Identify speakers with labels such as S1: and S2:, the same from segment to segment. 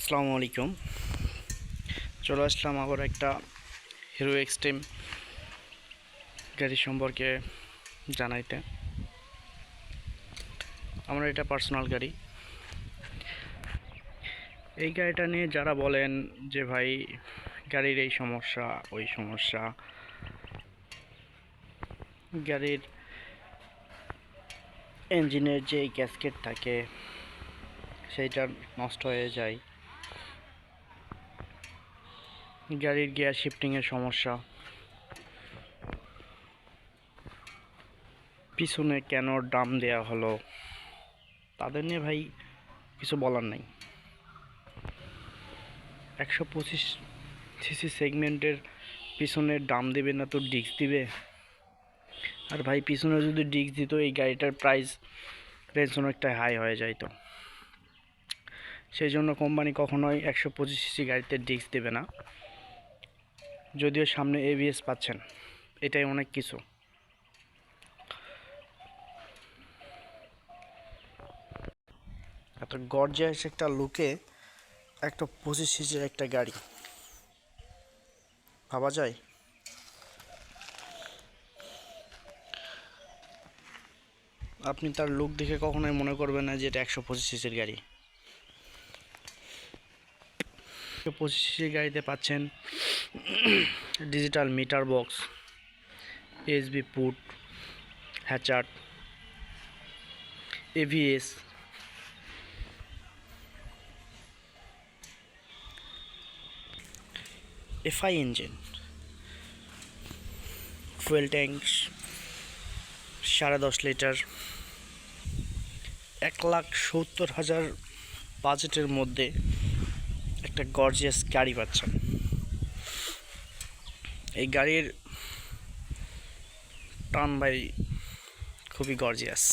S1: আসসালামু আলাইকুম। চলে আসলাম আবার একটা হিরো এক্সট্রিম গাড়ি সম্পর্কে জানাইতে। আমার এটা পার্সোনাল গাড়ি। এই গাড়িটা নিয়ে যারা বলেন যে ভাই গাড়ির এই সমস্যা ওই সমস্যা, গাড়ির ইঞ্জিনের যে গ্যাসকেট থাকে সেইটা নষ্ট হয়ে যায়, গাড়ির গিয়ার শিফটিংয়ের সমস্যা, পিছনে কেন ডাম দেয়া হলো, তাদের নিয়ে ভাই কিছু বলার নাই। 125 সিসি সেগমেন্টের পিছনে ডাম দেবে না তো ডিস্ক দিবে। আর ভাই পিছনে যদি ডিস্ক দিত এই গাড়িটার প্রাইস রেঞ্জ অনেকটা হাই হয়ে যাইতো। সেই জন্য কোম্পানি কখনোই 125 সিসি গাড়িতে ডিস্ক দেবে না। যদিও সামনে এবিএস পাচ্ছেন, এটাই অনেক কিছু। এত গর্জিয়াস একটা লুকে একটা 25 সিসির একটা গাড়ি ভাবা যায়? আপনি তার লুক দেখে কখনোই মনে করবেন না যে এটা 125 সিসির গাড়ি। 125 সিসির গাড়িতে পাচ্ছেন ডিজিটাল মিটার বক্স, এসবি পুট, হ্যাচার্ড, এভিএস, FI engine, fuel tank 10.5 litre, 1,70,000 বাজেটের মধ্যে একটা গর্জিয়াস গাড়ি পাচ্ছেন। এই গাড়ির টান ভাই খুবই গর্জিয়াস।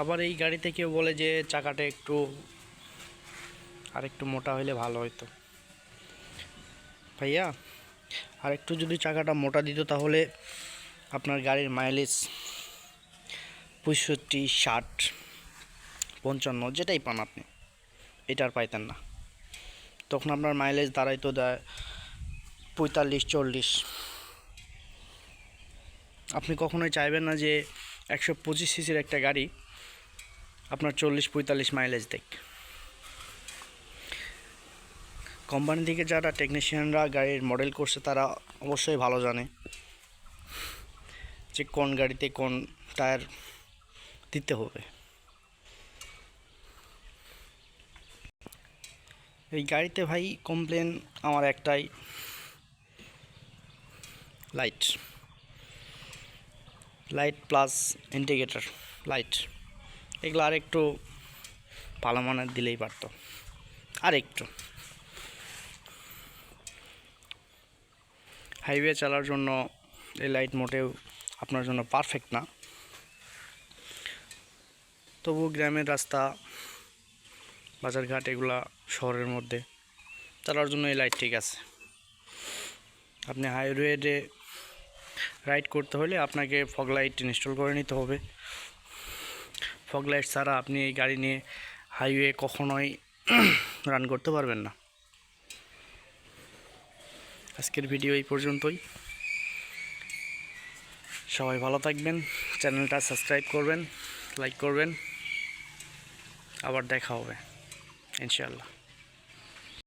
S1: আবার এই গাড়িতে কেউ বলে যে চাকাটা আরেকটু মোটা হলে ভালো হতো। ভাইয়া আরেকটু যদি চাকাটা মোটা দিত তাহলে আপনার গাড়ির মাইলেজ 65, 60, 55 যেটাই পান আপনি এটা আর পাইতেন না। তখন আপনার মাইলেজ দাঁড়াইতো 45, 40। আপনি কখনোই চাইবেন না যে 125 সিসির একটা গাড়ি আপনার 40-45 মাইলেজ দেখ। কোম্পানি থেকে যারা টেকনিশিয়ানরা গাড়ির মডেল করছে তারা অবশ্যই ভালো জানে যে কোন গাড়িতে কোন টায়ার দিতে হবে। এই গাড়িতে ভাই কমপ্লেন আমার একটাই, লাইট প্লাস ইন্ডিকেটর লাইট এগুলো আর একটু ভালো মানের দিলেই পারতো। আর একটু হাইওয়ে চালার জন্য এই লাইট মোটেও আপনার জন্য পারফেক্ট না। তবু গ্রামের রাস্তা, বাজারঘাট এগুলা শহরের মধ্যে চালার জন্য এই লাইট ঠিক আছে। আপনি হাইওয়েতে রাইড করতে হলে আপনাকে ফগ লাইট ইনস্টল করে নিতে হবে। ফগ লাইট ছাড়া আপনি এই গাড়ি নিয়ে হাইওয়ে কখনোই রান করতে পারবেন না। আজকের ভিডিও এই পর্যন্তই। সবাই ভালো থাকবেন, চ্যানেলটা সাবস্ক্রাইব করবেন, লাইক করবেন। আবার দেখা হবে ইনশাআল্লাহ।